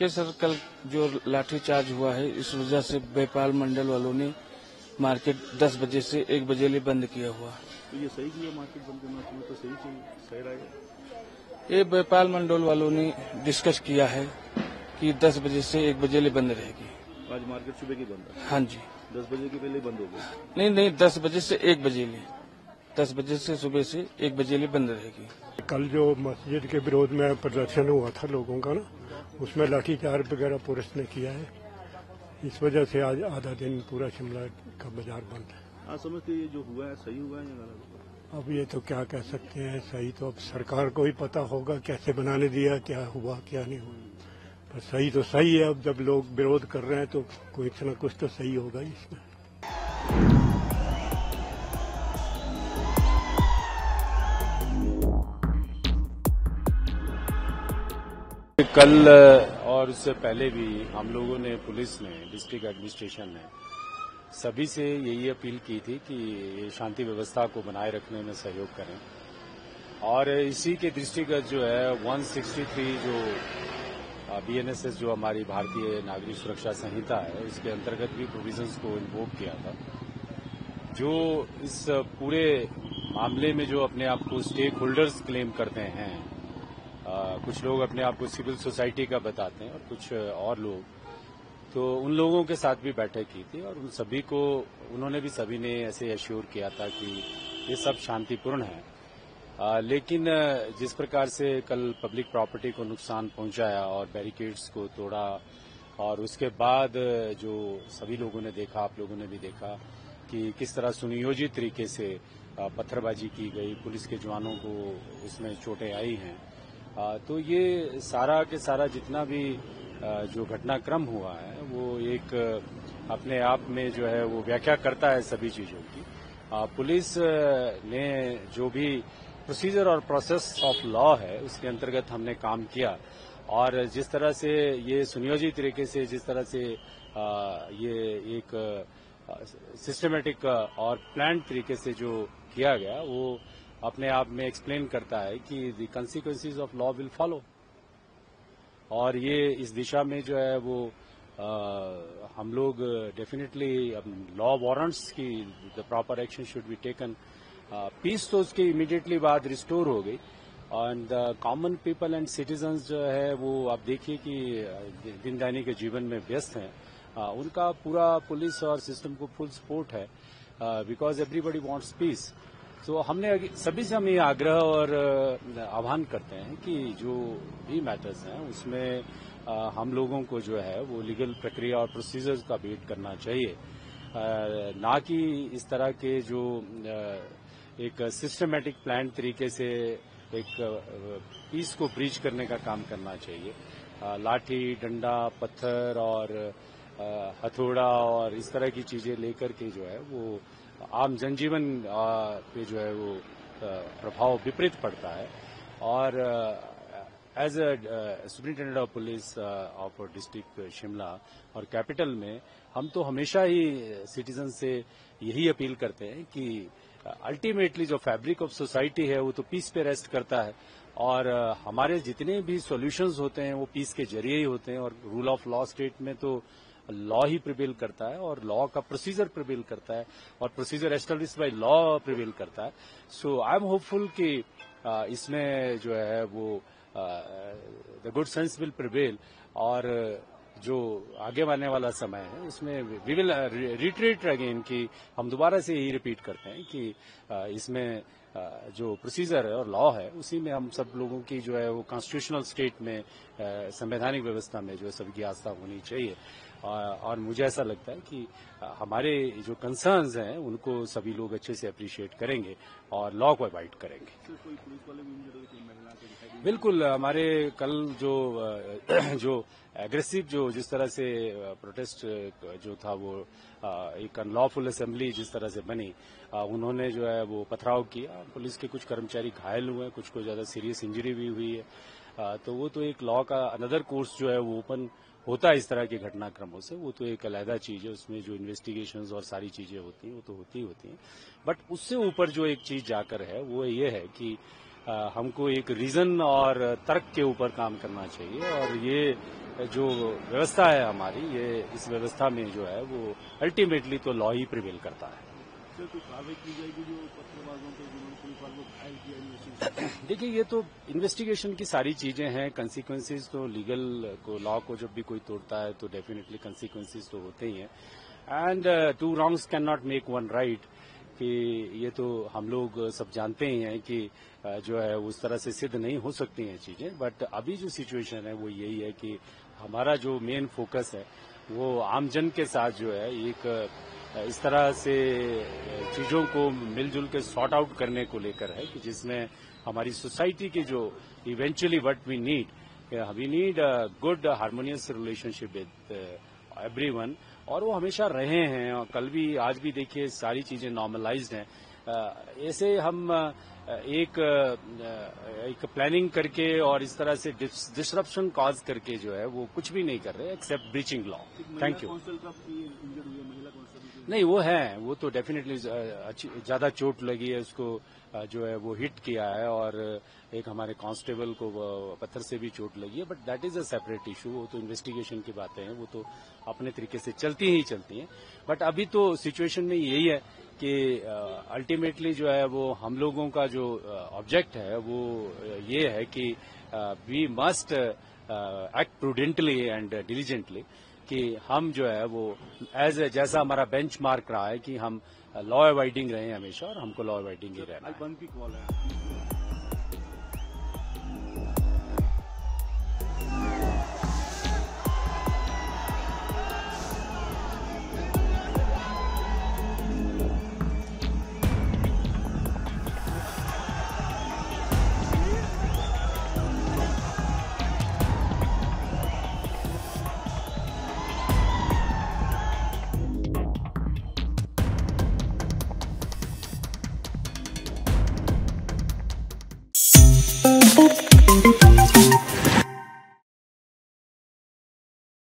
के सर कल जो लाठीचार्ज हुआ है इस वजह से व्यापार मंडल वालों ने मार्केट 10 बजे से 1 बजे लिए बंद किया हुआ। तो ये सही किया, मार्केट बंद करना चाहिए तो सही रहेगा। ये व्यापार मंडल वालों ने डिस्कस किया है कि 10 बजे से 1 बजे लिए बंद रहेगी। आज मार्केट सुबह की बंद है? हाँ जी। 10 बजे के पहले बंद हो गई? नहीं, 10 बजे से 1 बजे लिए, 10 बजे से सुबह से 1 बजे लिए बंद रहेगी। कल जो मस्जिद के विरोध में प्रदर्शन हुआ था लोगों का ना, उसमें लाठीचार्ज वगैरह पुलिस ने किया है। इस वजह से आज आधा दिन पूरा शिमला का बाजार बंद है। आप समझते ये जो हुआ है सही हुआ है या गलत? अब ये तो क्या कह सकते हैं, सही तो अब सरकार को ही पता होगा कैसे बनाने दिया, क्या हुआ क्या नहीं हुआ। पर सही तो सही है। अब जब लोग विरोध कर रहे हैं तो कुछ न कुछ तो सही होगा इसमें। कल और उससे पहले भी हम लोगों ने, पुलिस ने, डिस्ट्रिक्ट एडमिनिस्ट्रेशन ने सभी से यही अपील की थी कि ये शांति व्यवस्था को बनाए रखने में सहयोग करें। और इसी के दृष्टिगत जो है 163 जो BNSS जो हमारी भारतीय नागरिक सुरक्षा संहिता है, उसके अंतर्गत भी प्रोविजंस को इन्वोक किया था। जो इस पूरे मामले में जो अपने आप को स्टेक होल्डर्स क्लेम करते हैं, कुछ लोग अपने आप को सिविल सोसाइटी का बताते हैं और कुछ और लोग, तो उन लोगों के साथ भी बैठक की थी और उन सभी को सभी ने ऐसे एश्योर किया था कि ये सब शांतिपूर्ण है। लेकिन जिस प्रकार से कल पब्लिक प्रॉपर्टी को नुकसान पहुंचाया और बैरिकेड्स को तोड़ा और उसके बाद जो सभी लोगों ने देखा, आप लोगों ने भी देखा कि किस तरह सुनियोजित तरीके से पत्थरबाजी की गई, पुलिस के जवानों को उसमें चोटें आई हैं। तो ये सारा के सारा जितना भी जो घटनाक्रम हुआ है वो एक अपने आप में जो है वो व्याख्या करता है सभी चीजों की। पुलिस ने जो भी प्रोसीजर और प्रोसेस ऑफ लॉ है उसके अंतर्गत हमने काम किया और जिस तरह से ये सुनियोजित तरीके से, जिस तरह से ये एक सिस्टमेटिक और प्लान तरीके से जो किया गया, वो अपने आप में एक्सप्लेन करता है कि the consequences of law will follow. और ये इस दिशा में जो है वो हम लोग डेफिनेटली लॉ वारंट्स की the proper action should be taken. Peace तो उसके इमीडिएटली बाद रिस्टोर हो गई and the common people and citizens जो है वो आप देखिए कि दिन दैनिक के जीवन में व्यस्त हैं। उनका पूरा पुलिस और सिस्टम को फुल सपोर्ट है बिकॉज एवरीबडी वांट्स पीस। तो हमने सभी से हम ये आग्रह और आह्वान करते हैं कि जो भी मैटर्स हैं उसमें हम लोगों को जो है वो लीगल प्रक्रिया और प्रोसीजर्स का वेट करना चाहिए, ना कि इस तरह के जो एक सिस्टमेटिक प्लान तरीके से एक पीस को ब्रीच करने का काम करना चाहिए। लाठी, डंडा, पत्थर और हथौड़ा और इस तरह की चीजें लेकर के जो है वो आम जनजीवन पे जो है वो प्रभाव विपरीत पड़ता है। और as a superintendent of police of district Shimla और कैपिटल में हम तो हमेशा ही सिटीजन से यही अपील करते हैं कि अल्टीमेटली जो फैब्रिक ऑफ सोसाइटी है वो तो पीस पे रेस्ट करता है और हमारे जितने भी सॉल्यूशंस होते हैं वो पीस के जरिए ही होते हैं और रूल ऑफ लॉ स्टेट में तो लॉ ही प्रिवेल करता है और लॉ का प्रोसीजर प्रिवेल करता है और procedure establish by law prevail करता है। सो आई एम होपफुल कि इसमें जो है वो the good sense will prevail और जो आगे आने वाला समय है उसमें वी विल रिट्रीट अगेन कि हम दोबारा से यही रिपीट करते हैं कि इसमें जो प्रोसीजर है और लॉ है उसी में हम सब लोगों की जो है वो कॉन्स्टिट्यूशनल स्टेट में संवैधानिक व्यवस्था में जो है सबकी आस्था होनी चाहिए। और मुझे ऐसा लगता है कि हमारे जो कंसर्न्स हैं उनको सभी लोग अच्छे से अप्रिशिएट करेंगे और लॉ को अवॉइड करेंगे। बिल्कुल, हमारे कल जो एग्रेसिव जो जिस तरह से प्रोटेस्ट जो था वो एक अनलॉफुल असेंबली जिस तरह से बनी, उन्होंने जो है वो पथराव किया, पुलिस के कुछ कर्मचारी घायल हुए, कुछ को ज्यादा सीरियस इंजरी भी हुई है। तो वो तो एक लॉ का अनदर कोर्स जो है वो ओपन होता है इस तरह के घटनाक्रमों से, वो तो एक अलग चीज है, उसमें जो इन्वेस्टिगेशंस और सारी चीजें होती हैं वो तो होती हैं। बट उससे ऊपर जो एक चीज जाकर है वो ये है कि हमको एक रीजन और तर्क के ऊपर काम करना चाहिए और ये जो व्यवस्था है हमारी, ये इस व्यवस्था में जो है वो अल्टीमेटली तो लॉ ही प्रिवेल करता है। सर, कोई कार्रवाई की जाएगी जो पत्रकारों पे जिन्होंने पुलिस वालों को घायल किया इन्वेस्टिगेशन? देखिए, ये तो इन्वेस्टिगेशन की सारी चीजें हैं। कंसिक्वेंसेस तो लीगल को, लॉ को जब भी कोई तोड़ता है तो डेफिनेटली कंसिक्वेंसेस तो होते ही हैं। And two wrongs can not make one right, कि ये तो हम लोग सब जानते ही हैं कि जो है उस तरह से सिद्ध नहीं हो सकती हैं चीजें। बट अभी जो सिचुएशन है वो यही है कि हमारा जो मेन फोकस है वो आमजन के साथ जो है एक इस तरह से चीजों को मिलजुल के सॉर्ट आउट करने को लेकर है कि जिसमें हमारी सोसाइटी की जो eventually what we need good harmonious relationship with everyone, और वो हमेशा रहे हैं। और कल भी आज भी देखिए सारी चीजें नॉर्मलाइज्ड हैं। ऐसे हम एक प्लानिंग करके और इस तरह से डिसरप्शन कॉज करके जो है वो कुछ भी नहीं कर रहे except breaching law. Thank you. नहीं, वो है, वो तो डेफिनेटली ज्यादा चोट लगी है, उसको जो है वो हिट किया है और एक हमारे कांस्टेबल को पत्थर से भी चोट लगी है। But that is a separate issue, वो तो इन्वेस्टिगेशन की बातें हैं, वो तो अपने तरीके से चलती हैं। बट अभी तो सिचुएशन में यही है कि अल्टीमेटली जो है वो हम लोगों का जो ऑब्जेक्ट है वो ये है कि we must act prudently and diligently, कि हम जो है वो जैसा हमारा बेंचमार्क रहा है कि हम लॉ अवॉइडिंग रहे हमेशा, और हमको लॉ अवॉइडिंग ही रहना है। बंद की कॉल है।